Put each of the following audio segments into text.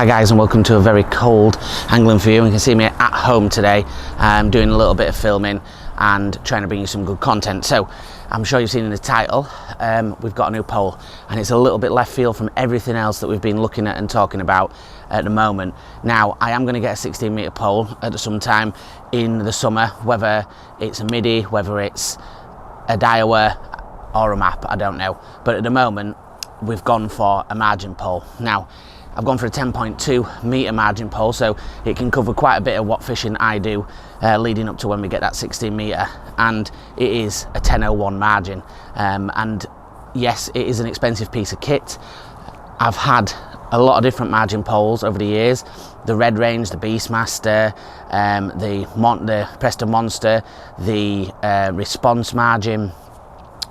Hi guys, and welcome to a very cold angling for you. You can see me at home today. I'm doing a little bit of filming and trying to bring you some good content. So I'm sure you've seen in the title, we've got a new pole, and it's a little bit left field from everything else that we've been looking at and talking about at the moment. Now I am going to get a 16 metre pole at some time in the summer, whether it's a MIDI, whether it's a Daiwa or a map, I don't know. But at the moment we've gone for a margin pole. Now I've gone for a 10.2 metre margin pole, so it can cover quite a bit of what fishing I do leading up to when we get that 16 metre, and it is a 10.01 margin. And yes, it is an expensive piece of kit. I've had a lot of different margin poles over the years: the Red Range, the Beastmaster, the Preston Monster, the Response margin,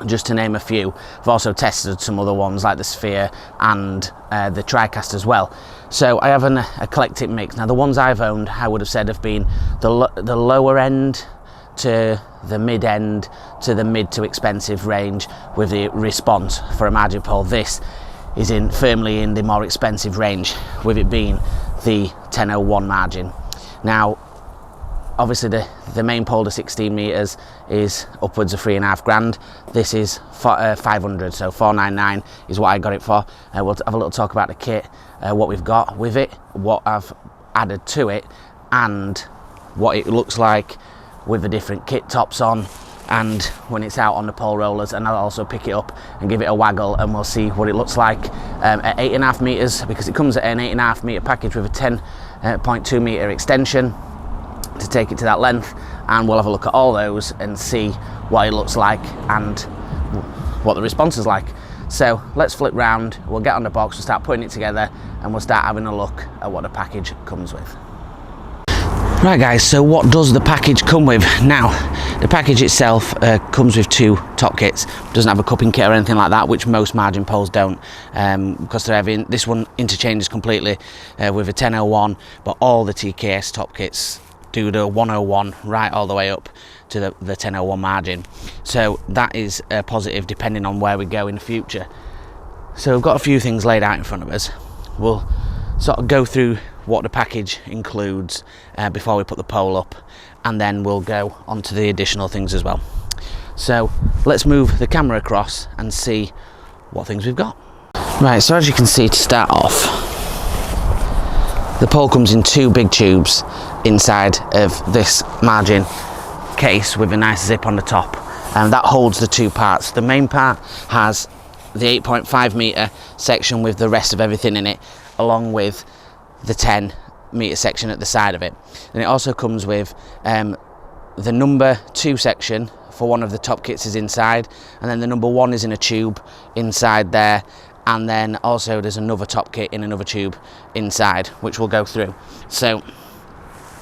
just to name a few. I've also tested some other ones like the Sphere and the TriCast as well. So I have an eclectic mix. Now the ones I've owned, I would have said, have been the lower end to the mid end to the mid to expensive range with the Response for a margin pole. This is firmly in the more expensive range, with it being the 10.01 margin. Now obviously the main pole to 16 metres is upwards of £3,500. This is 500, so 499 is what I got it for. We'll have a little talk about the kit, what we've got with it, what I've added to it, and what it looks like with the different kit tops on, and when it's out on the pole rollers. And I'll also pick it up and give it a waggle, and we'll see what it looks like at 8.5 metres, because it comes at an 8.5 metre package with a 10.2 metre extension to take it to that length. And we'll have a look at all those and see what it looks like and what the response is like. So let's flip round, we'll get on the box, we'll start putting it together, and we'll start having a look at what the package comes with. Right guys, so what does the package come with? Now, the package itself comes with two top kits. It doesn't have a cupping kit or anything like that, which most margin poles don't, because they're heavy. This one interchanges completely with a 10.01, but all the TKS top kits do the 101 right all the way up to the 10.01 margin. So that is a positive depending on where we go in the future. So we've got a few things laid out in front of us. We'll sort of go through what the package includes before we put the pole up, and then we'll go on to the additional things as well. So let's move the camera across and see what things we've got. Right, so as you can see, to start off, the pole comes in two big tubes inside of this margin case with a nice zip on the top, and that holds the two parts. The main part has the 8.5 metre section with the rest of everything in it, along with the 10 metre section at the side of it. And it also comes with the number 2 section for one of the top kits is inside, and then the number 1 is in a tube inside there. And then also there's another top kit in another tube inside, which we'll go through. So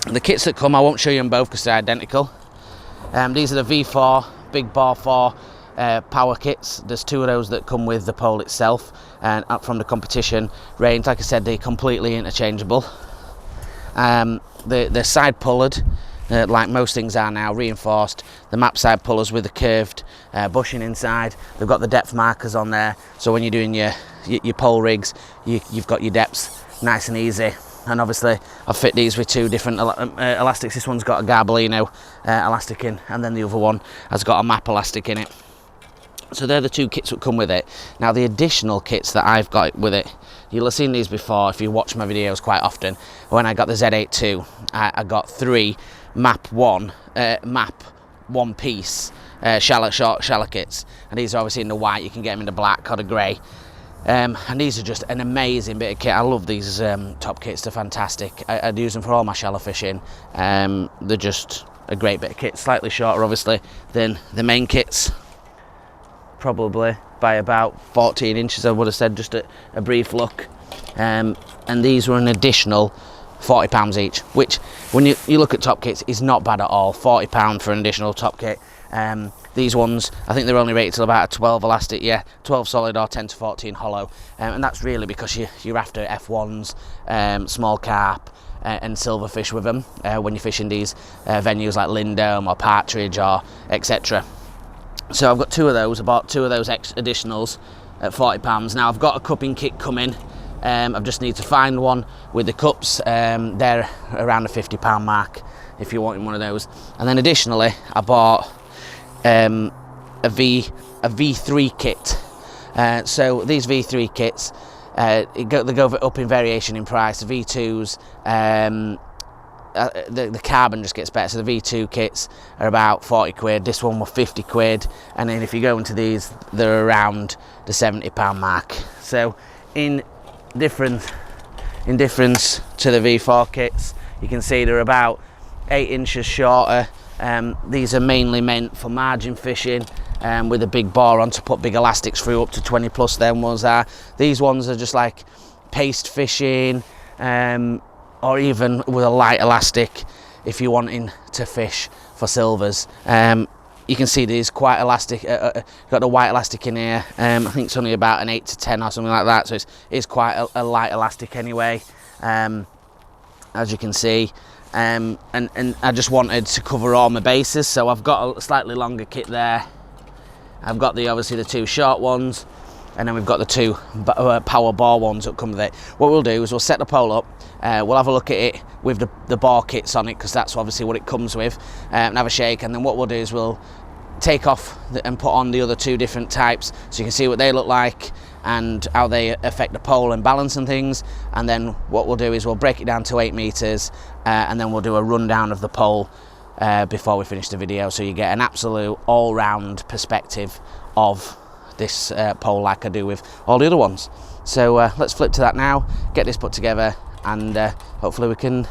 the kits that come, I won't show you them both because they're identical. These are the V4 Big Bore 4 power kits. There's two of those that come with the pole itself, and up from the competition range. Like I said, they're completely interchangeable. They're side pulled, like most things are now, reinforced. The map side pullers with the curved bushing inside. They've got the depth markers on there, so when you're doing your pole rigs, you've got your depths nice and easy. And obviously I've fit these with two different elastics. This one's got a Garbolino elastic in, and then the other one has got a map elastic in it. So they're the two kits that come with it. Now the additional kits that I've got with it, you'll have seen these before if you watch my videos quite often. When I got the Z8 II, I got 3 map one piece shallow kits, and these are obviously in the white. You can get them in the black or the grey, and these are just an amazing bit of kit. I love these top kits, they're fantastic. I'd use them for all my shallow fishing. They're just a great bit of kit, slightly shorter obviously than the main kits, probably by about 14 inches I would have said, just a brief look. And these were an additional £40 each, which when you look at top kits is not bad at all. £40 for an additional top kit. These ones, I think they're only rated till about a 12 elastic, 12 solid or 10 to 14 hollow, and that's really because you're after F1s, small carp and silverfish with them when you're fishing these venues like Lindome or Partridge or etc. So I've got two of those. I bought two of those additionals at £40. Now I've got a cupping kit coming I just need to find one with the cups. They're around the £50 mark if you're wanting one of those. And then additionally, I bought a V3 kit. So these V3 kits, they go up in variation in price. The V2s, the carbon just gets better. So the V2 kits are about 40 quid. This one was 50 quid. And then if you go into these, they're around the £70 mark. So in difference to the V4 kits, you can see they're about 8 inches shorter. These are mainly meant for margin fishing, with a big bore on to put big elastics through, up to 20 plus them ones are. These ones are just like paste fishing, or even with a light elastic if you're wanting to fish for silvers. You can see these quite elastic, got the white elastic in here. I think it's only about an 8 to 10 or something like that, so it's quite a light elastic anyway, as you can see. And I just wanted to cover all my bases, so I've got a slightly longer kit there. I've got obviously the 2 short ones, and then we've got the 2 power bore ones that come with it. What we'll do is we'll set the pole up, we'll have a look at it with the bore kits on it, because that's obviously what it comes with, and have a shake, and then what we'll do is we'll take off and put on the other 2 different types so you can see what they look like and how they affect the pole and balance and things. And then what we'll do is we'll break it down to 8 meters, and then we'll do a rundown of the pole before we finish the video, so you get an absolute all-round perspective of this pole like I do with all the other ones. So let's flip to that now, get this put together, and hopefully we can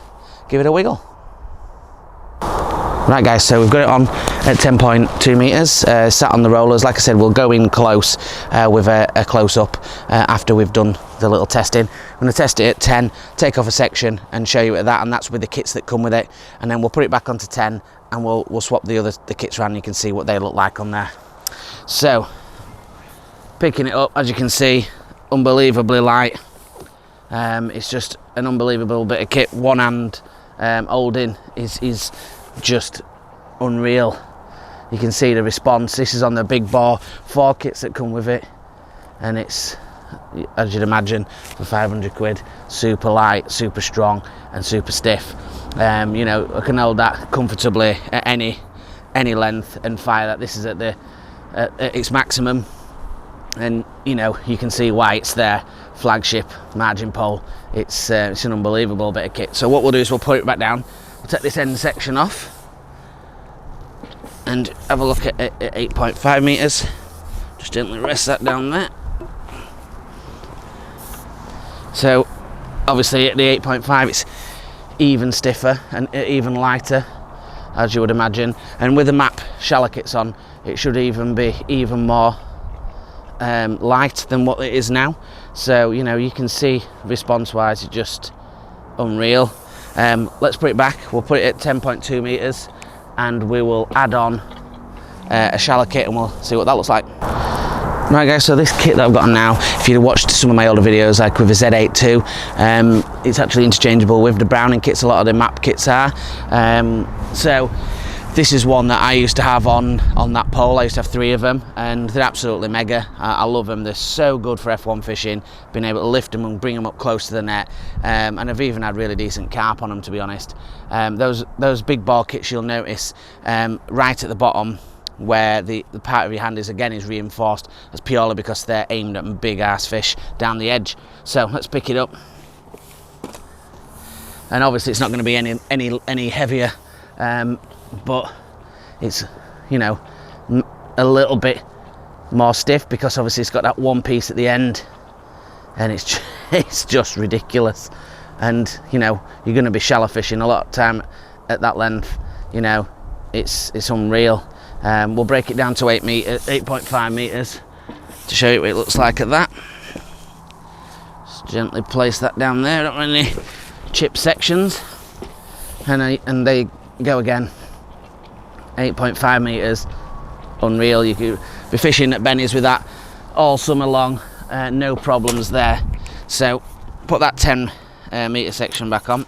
give it a wiggle. Right guys, so we've got it on at 10.2 meters, sat on the rollers. Like I said, we'll go in close with a close-up after we've done the little testing. I'm going to test it at 10, take off a section and show you at that, and that's with the kits that come with it. And then we'll put it back onto 10 and we'll swap the kits around, and you can see what they look like on there. So, picking it up, as you can see, unbelievably light. It's just an unbelievable bit of kit. One hand holding is just unreal. You can see the response. This is on the big bore 4 kits that come with it, and it's, as you'd imagine, for 500 quid, super light, super strong and super stiff. You know, I can hold that comfortably at any length and fire that. This is at its maximum, and you know, you can see why it's their flagship margin pole. It's an unbelievable bit of kit. So what we'll do is we'll put it back down. We'll take this end section off and have a look at 8.5 meters. Just gently rest that down there. So obviously at the 8.5 it's even stiffer and even lighter, as you would imagine, and with the MAP shallow kits on, it should even be even more light than what it is now. So you know, you can see response wise it's just unreal. Let's put it back. We'll put it at 10.2 meters and we will add on a shallow kit and we'll see what that looks like. Right guys, so this kit that I've got on now, if you've watched some of my older videos, like with the Z8 II, it's actually interchangeable with the Browning kits. A lot of the MAP kits are. So this is one that I used to have on that pole. I used to have 3 of them, and they're absolutely mega. I love them. They're so good for F1 fishing, being able to lift them and bring them up close to the net, and I've even had really decent carp on them, to be honest. Those big bore kits, you'll notice right at the bottom where the part of your hand is reinforced. That's purely because they're aimed at big ass fish down the edge. So let's pick it up, and obviously it's not going to be any heavier, but it's, you know, a little bit more stiff because obviously it's got that one piece at the end, and it's just ridiculous. And you know, you're going to be shallow fishing a lot of time at that length. You know, it's unreal. We'll break it down to 8.5 meters to show you what it looks like at that. Just gently place that down there. Don't want any chip sections, and they go again. 8.5 meters, unreal. You could be fishing at Benny's with that all summer long, no problems there. So put that 10 meter section back on,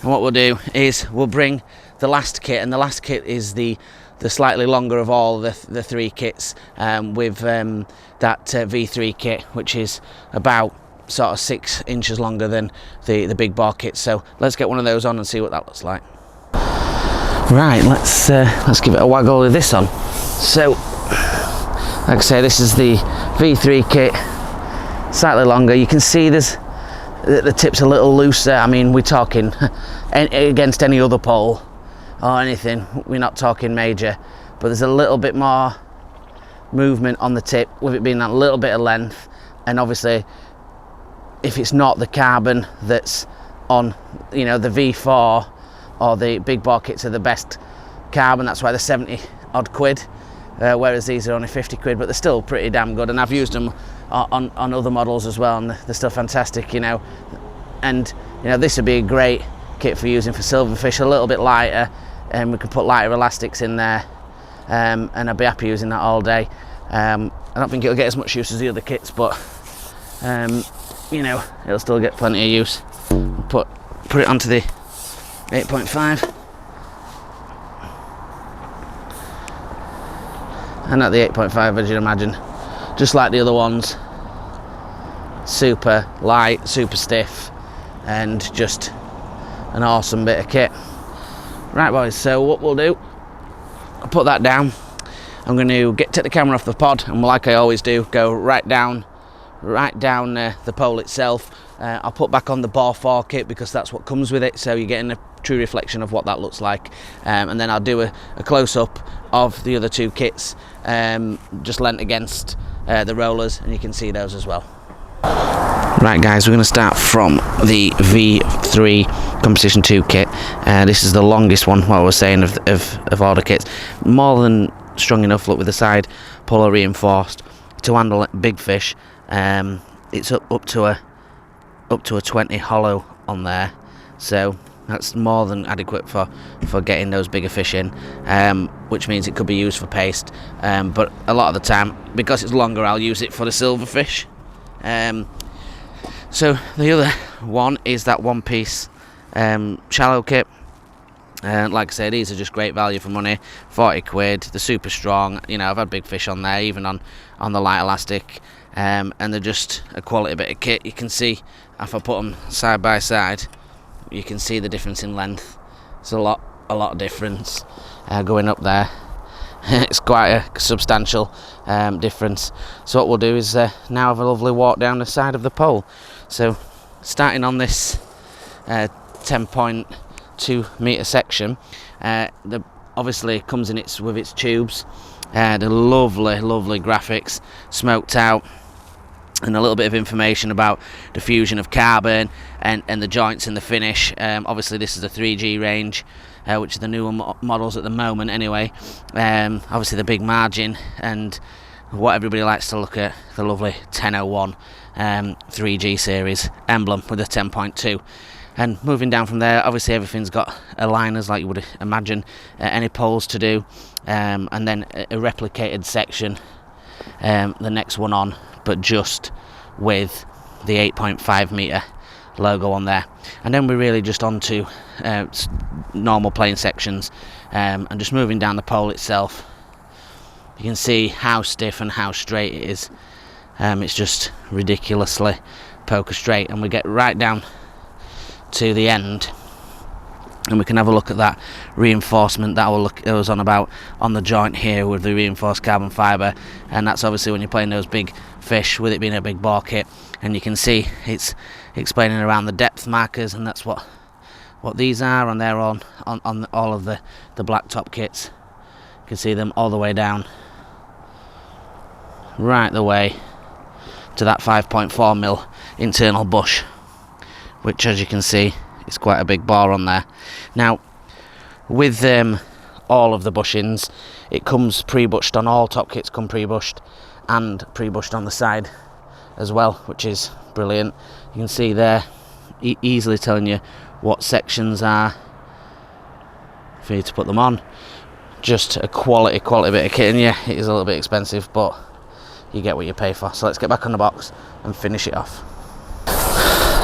and what we'll do is we'll bring the last kit, and the last kit is the slightly longer of all the 3 kits, with that V3 kit, which is about sort of 6 inches longer than the big bar kits. So let's get one of those on and see what that looks like. Right, let's give it a waggle with this on. So like I say, this is the V3 kit, slightly longer. You can see the tip's a little looser. I mean, we're talking against any other pole or anything, we're not talking major, but there's a little bit more movement on the tip with it being that little bit of length. And obviously, if it's not the carbon that's on, you know, the V4 or the big bar kits are the best carbon, that's why they're 70 odd quid, whereas these are only 50 quid, but they're still pretty damn good. And I've used them on other models as well, and they're still fantastic, you know. And you know, this would be a great kit for using for silverfish, a little bit lighter, and we can put lighter elastics in there, and I'd be happy using that all day. I don't think it'll get as much use as the other kits, but you know, it'll still get plenty of use. Put it onto the 8.5, and at the 8.5, as you'd imagine, just like the other ones, super light, super stiff, and just an awesome bit of kit. Right boys, so what we'll do, I'll put that down. I'm going to take the camera off the pod, and like I always do, go right down the pole itself. I'll put back on the Bore 4 kit because that's what comes with it, so you're getting a true reflection of what that looks like. And then I'll do a close-up of the other 2 kits, just lent against the rollers, and you can see those as well. Right guys, we're going to start from the V3 Competition 2 kit. This is the longest one, what I was saying, of all the kits. More than strong enough, look, with the side puller reinforced to handle big fish. It's up to a 20 hollow on there, so that's more than adequate for getting those bigger fish in, which means it could be used for paste, but a lot of the time, because it's longer, I'll use it for the silverfish. So the other one is that one piece shallow kit. Like I say, these are just great value for money. 40 quid, they're super strong. You know, I've had big fish on there, even on the light elastic, and they're just a quality bit of kit. You can see, if I put them side by side, you can see the difference in length. It's a lot of difference going up there. It's quite a substantial difference. So what we'll do is now have a lovely walk down the side of the pole. So starting on this 10.2 metre section, obviously comes in with its tubes, the lovely graphics smoked out, and a little bit of information about the fusion of carbon and the joints and the finish. Obviously this is the 3G range, which are the newer models at the moment anyway. Obviously the big margin, and what everybody likes to look at, the lovely 1001 3G series emblem with a 10.2. And moving down from there, obviously everything's got aligners like you would imagine any poles to do, and then a replicated section, the next one on, but just with the 8.5 metre logo on there. And then we're really just onto normal plain sections, and just moving down the pole itself, you can see how stiff and how straight it is. It's just ridiculously poker straight, and we get right down to the end, and we can have a look at that reinforcement that I was on about on the joint here with the reinforced carbon fibre. And that's obviously when you're playing those big fish, with it being a big bore kit, and you can see it's explaining around the depth markers, and that's what these are, and they're on all of the black top kits. You can see them all the way down, right the way to that 5.4mm internal bush, which, as you can see, is quite a big bar on there. Now, with all of the bushings, it comes pre-bushed on all top kits, come pre-bushed, and pre-bushed on the side as well, which is brilliant. You can see there, easily telling you what sections are for you to put them on. Just a quality bit of kit, and yeah, it is a little bit expensive, but you get what you pay for. So let's get back on the box and finish it off.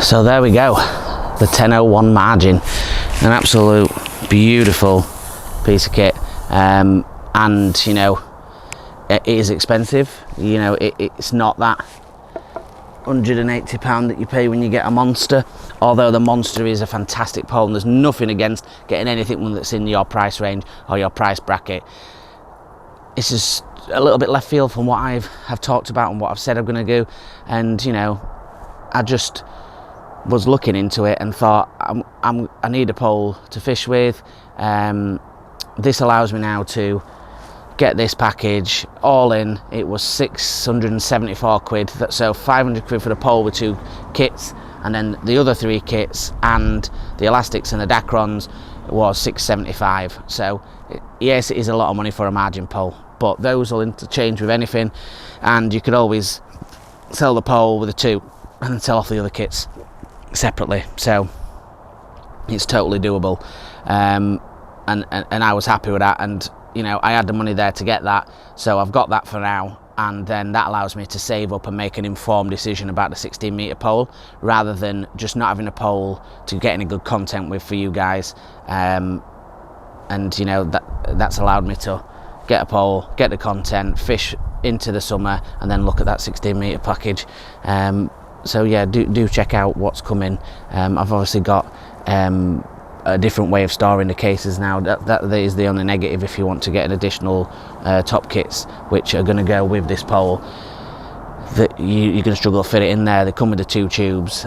So there we go, the 1001 margin, an absolute beautiful piece of kit, and you know, it is expensive. You know, it's not that £180 that you pay when you get a Monster, although the Monster is a fantastic pole and there's nothing against getting anything that's in your price range or your price bracket. It's just a little bit left field from what have talked about and what I've said I'm going to do, and you know, I just was looking into it and thought I need a pole to fish with. This allows me now to get this package all in. It was 674 quid, so 500 quid for the pole with 2 kits, and then the other 3 kits and the elastics and the Dacrons was 675. So yes, it is a lot of money for a margin pole, but those will interchange with anything, and you could always sell the pole with the 2 and then sell off the other kits separately. So it's totally doable, and I was happy with that, and you know, I had the money there to get that, so I've got that for now, and then that allows me to save up and make an informed decision about the 16 metre pole, rather than just not having a pole to get any good content with for you guys. And you know, that's allowed me to get a pole, get the content, fish into the summer, and then look at that 16 metre package. So yeah, do check out what's coming. I've obviously got a different way of storing the cases now. That is the only negative if you want to get an additional top kits which are going to go with this pole, that you're going to struggle to fit it in there. They come with the 2 tubes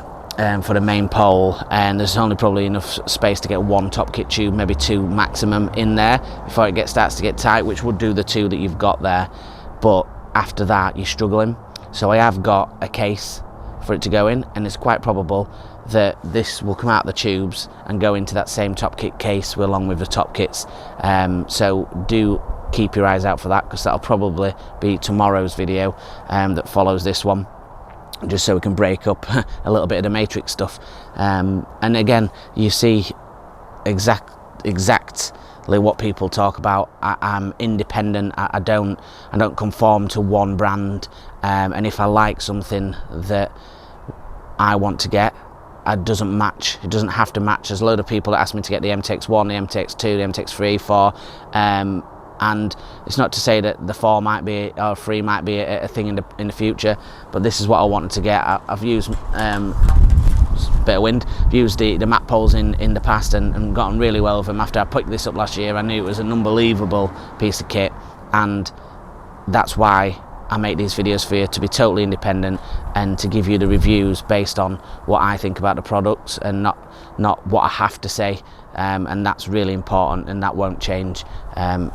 for the main pole, and there's only probably enough space to get 1 top kit tube, maybe 2 maximum in there before it starts to get tight, which would do the 2 that you've got there, but after that you're struggling. So I have got a case for it to go in, and it's quite probable that this will come out the tubes and go into that same top kit case along with the top kits. So do keep your eyes out for that, because that'll probably be tomorrow's video that follows this one, just so we can break up a little bit of the matrix stuff. And again, you see exactly what people talk about. I'm independent. I don't conform to one brand, and if I like something that I want to get, it doesn't have to match. There's a load of people that ask me to get the MTX1, the MTX2, the MTX3 for, and it's not to say that the 4 might be, or 3 might be a thing in the future, but this is what I wanted to get. I've used bit of wind. I've used the map poles in the past and gotten really well with them. After I picked this up last year, I knew it was an unbelievable piece of kit, and that's why I make these videos for you, to be totally independent and to give you the reviews based on what I think about the products and not what I have to say, and that's really important, and that won't change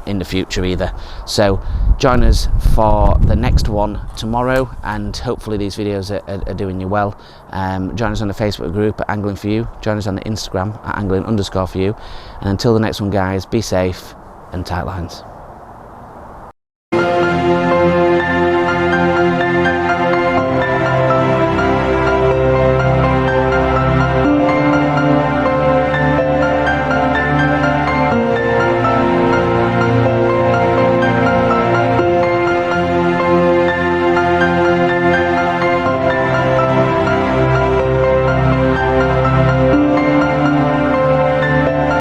in the future either. So join us for the next one tomorrow, and hopefully these videos are doing you well. Join us on the Facebook group at Angling For You, join us on the Instagram at angling_for you, and until the next one guys, be safe and tight lines.